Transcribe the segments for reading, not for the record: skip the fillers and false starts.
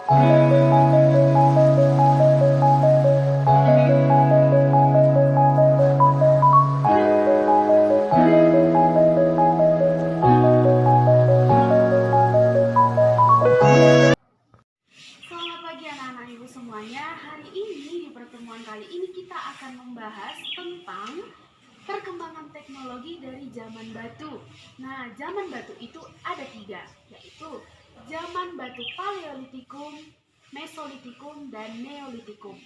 Selamat pagi anak-anak ibu semuanya. Hari ini di pertemuan kali ini kita akan membahas tentang perkembangan teknologi dari zaman batu. Nah, zaman batu itu ada 3, yaitu zaman batu Paleolitikum, Mesolitikum, dan Neolitikum.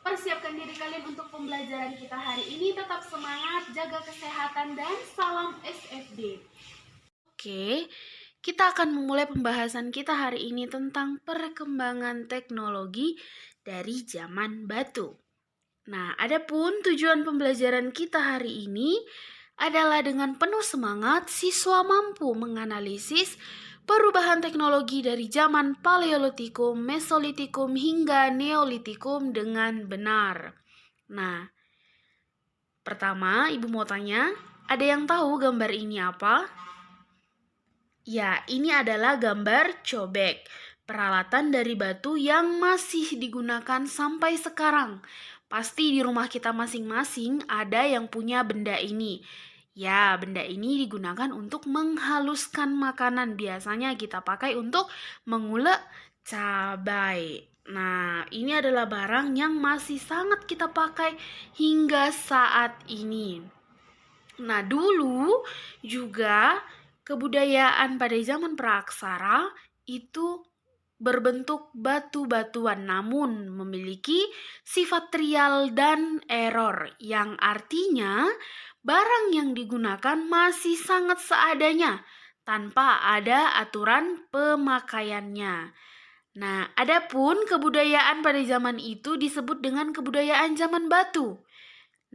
Persiapkan diri kalian untuk pembelajaran kita hari ini. Tetap semangat, jaga kesehatan, dan salam SFD. Oke, kita akan memulai pembahasan kita hari ini tentang perkembangan teknologi dari zaman batu. Nah, adapun tujuan pembelajaran kita hari ini adalah dengan penuh semangat siswa mampu menganalisis perubahan teknologi dari zaman Paleolitikum, Mesolitikum, hingga Neolitikum dengan benar. Nah, pertama ibu mau tanya, ada yang tahu gambar ini apa? Ya, ini adalah gambar cobek, peralatan dari batu yang masih digunakan sampai sekarang. Pasti di rumah kita masing-masing ada yang punya benda ini. Ya, benda ini digunakan untuk menghaluskan makanan. Biasanya kita pakai untuk mengulek cabai. Nah, ini adalah barang yang masih sangat kita pakai hingga saat ini. Nah, dulu juga kebudayaan pada zaman praaksara itu berbentuk batu-batuan, namun memiliki sifat trial dan error, yang artinya barang yang digunakan masih sangat seadanya tanpa ada aturan pemakaiannya. Nah, adapun kebudayaan pada zaman itu disebut dengan kebudayaan zaman batu.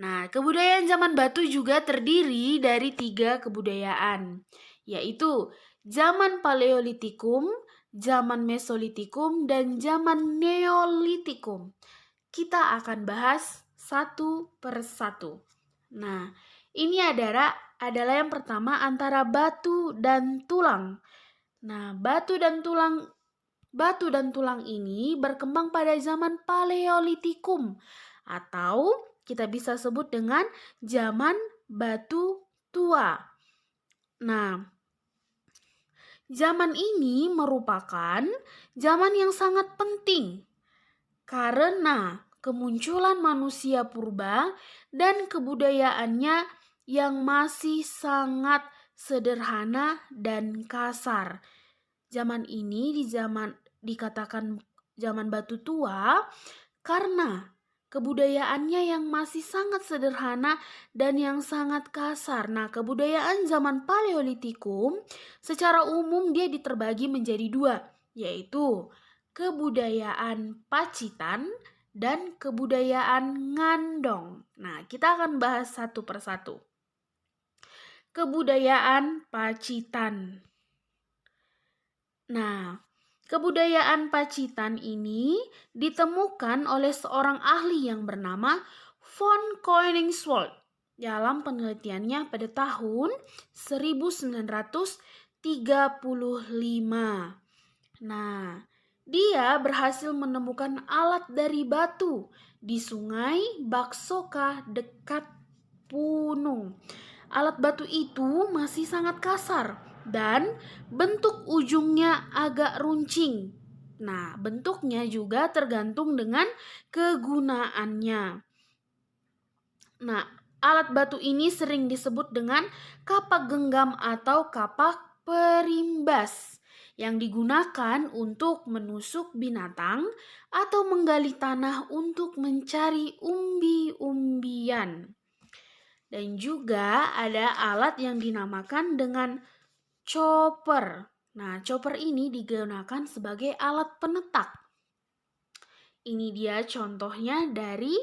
Nah, kebudayaan zaman batu juga terdiri dari 3 kebudayaan, yaitu zaman Paleolitikum, zaman Mesolitikum, dan zaman Neolitikum. Kita akan bahas satu per satu. Nah, ini adalah yang pertama antara batu dan tulang. Nah, batu dan tulang ini berkembang pada zaman Paleolitikum, atau kita bisa sebut dengan zaman batu tua. Nah, zaman ini merupakan zaman yang sangat penting karena kemunculan manusia purba dan kebudayaannya yang masih sangat sederhana dan kasar. Zaman ini dikatakan zaman batu tua karena kebudayaannya yang masih sangat sederhana dan yang sangat kasar. Nah, kebudayaan zaman Paleolitikum secara umum dia diterbagi menjadi 2, yaitu kebudayaan Pacitan dan kebudayaan Ngandong. Nah, kita akan bahas satu persatu. Kebudayaan Pacitan. Nah, kebudayaan Pacitan ini ditemukan oleh seorang ahli yang bernama von Koenigswald dalam penelitiannya pada tahun 1935. Nah, dia berhasil menemukan alat dari batu di sungai Baksoka dekat Punung. Alat batu itu masih sangat kasar dan bentuk ujungnya agak runcing. Nah, bentuknya juga tergantung dengan kegunaannya. Nah, alat batu ini sering disebut dengan kapak genggam atau kapak perimbas, yang digunakan untuk menusuk binatang atau menggali tanah untuk mencari umbi-umbian. Dan juga ada alat yang dinamakan dengan chopper. Nah, chopper ini digunakan sebagai alat penetak. Ini dia contohnya dari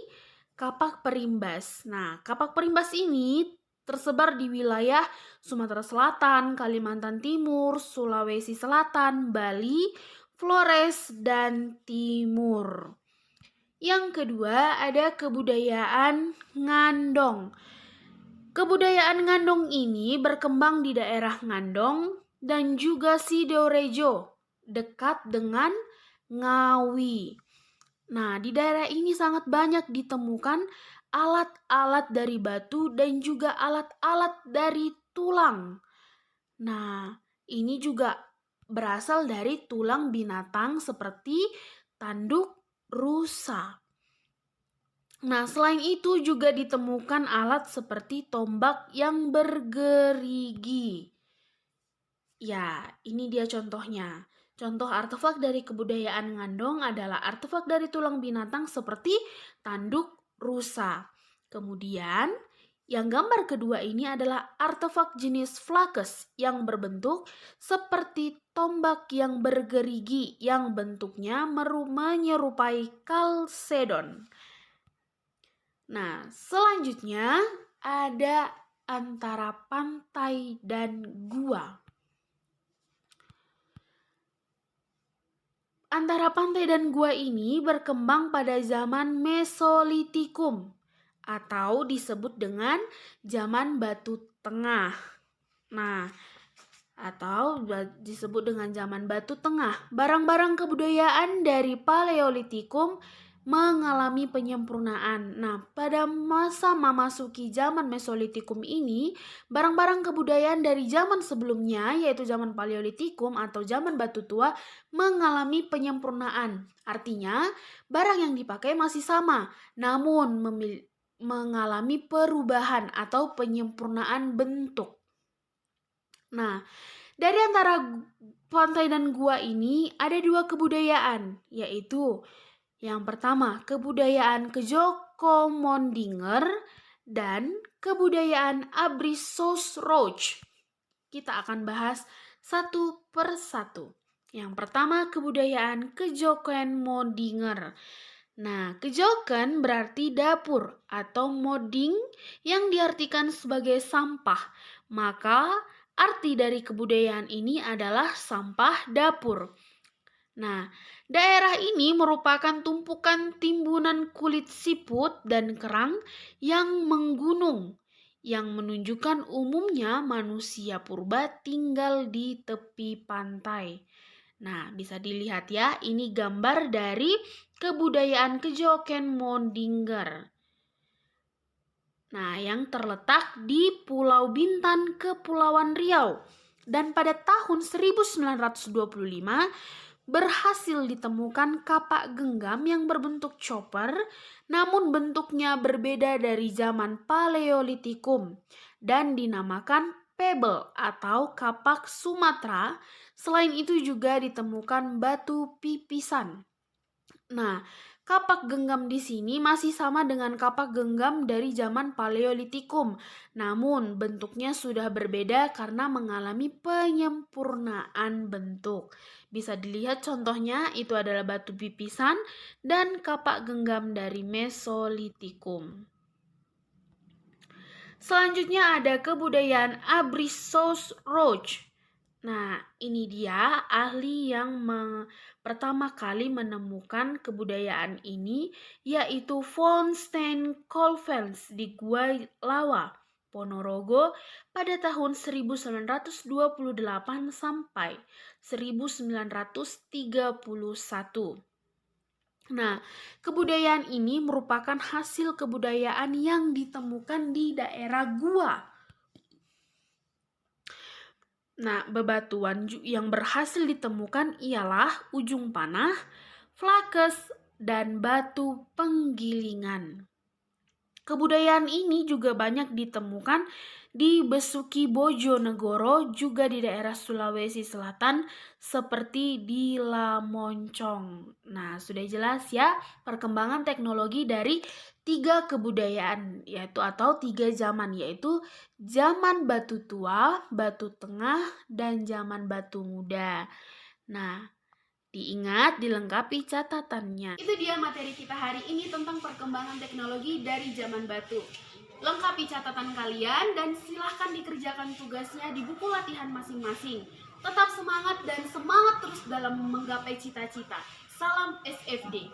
kapak perimbas. Nah, kapak perimbas ini tersebar di wilayah Sumatera Selatan, Kalimantan Timur, Sulawesi Selatan, Bali, Flores, dan Timur. Yang kedua ada kebudayaan Ngandong. Kebudayaan Ngandong ini berkembang di daerah Ngandong dan juga Sidorejo, dekat dengan Ngawi. Nah, di daerah ini sangat banyak ditemukan alat-alat dari batu dan juga alat-alat dari tulang. Nah, ini juga berasal dari tulang binatang seperti tanduk rusa. Nah, selain itu juga ditemukan alat seperti tombak yang bergerigi. Ya, ini dia contohnya. Contoh artefak dari kebudayaan Ngandong adalah artefak dari tulang binatang seperti tanduk rusa. Kemudian, yang gambar kedua ini adalah artefak jenis flakes yang berbentuk seperti tombak yang bergerigi yang bentuknya menyerupai kalsedon. Nah, selanjutnya ada antara pantai dan gua. Antara pantai dan gua ini berkembang pada zaman Mesolitikum atau disebut dengan zaman Batu Tengah. Nah, atau disebut dengan zaman Batu Tengah. Barang-barang kebudayaan dari Paleolitikum mengalami penyempurnaan. Nah, pada masa memasuki zaman Mesolitikum ini, barang-barang kebudayaan dari zaman sebelumnya, yaitu zaman Paleolitikum atau zaman Batu Tua, mengalami penyempurnaan. Artinya, barang yang dipakai masih sama, namun mengalami perubahan atau penyempurnaan bentuk. Nah, dari antara pantai dan gua ini ada dua kebudayaan, yaitu yang pertama, kebudayaan Kejokomondinger dan kebudayaan Abrisos Roach. Kita akan bahas satu per satu. Yang pertama, kebudayaan Kejokomondinger. Nah, kejoken berarti dapur atau moding yang diartikan sebagai sampah. Maka, arti dari kebudayaan ini adalah sampah dapur. Nah, daerah ini merupakan tumpukan timbunan kulit siput dan kerang yang menggunung, yang menunjukkan umumnya manusia purba tinggal di tepi pantai. Nah, bisa dilihat ya, ini gambar dari kebudayaan Kejokenmondinger. Nah, yang terletak di Pulau Bintan, Kepulauan Riau. Dan pada tahun 1925, berhasil ditemukan kapak genggam yang berbentuk chopper, namun bentuknya berbeda dari zaman Paleolitikum dan dinamakan pebble atau kapak Sumatera. Selain itu juga ditemukan batu pipisan. Nah, kapak genggam di sini masih sama dengan kapak genggam dari zaman Paleolitikum, namun bentuknya sudah berbeda karena mengalami penyempurnaan bentuk. Bisa dilihat contohnya itu adalah batu pipisan dan kapak genggam dari Mesolitikum. Selanjutnya ada kebudayaan Abrisos Roach. Nah, ini dia ahli yang pertama kali menemukan kebudayaan ini, yaitu von Steenkoolfels di Gua Lawa, Ponorogo pada tahun 1928 sampai 1931. Nah, kebudayaan ini merupakan hasil kebudayaan yang ditemukan di daerah gua. Nah, bebatuan yang berhasil ditemukan ialah ujung panah, flakes, dan batu penggilingan. Kebudayaan ini juga banyak ditemukan di Besuki Bojonegoro, juga di daerah Sulawesi Selatan seperti di Lamoncong. Nah, sudah jelas ya perkembangan teknologi dari 3 kebudayaan yaitu atau 3 zaman, yaitu zaman Batu Tua, Batu Tengah, dan zaman Batu Muda. Nah, diingat, dilengkapi catatannya. Itu dia materi kita hari ini tentang perkembangan teknologi dari zaman batu. Lengkapi catatan kalian dan silahkan dikerjakan tugasnya di buku latihan masing-masing. Tetap semangat dan semangat terus dalam menggapai cita-cita. Salam SFD.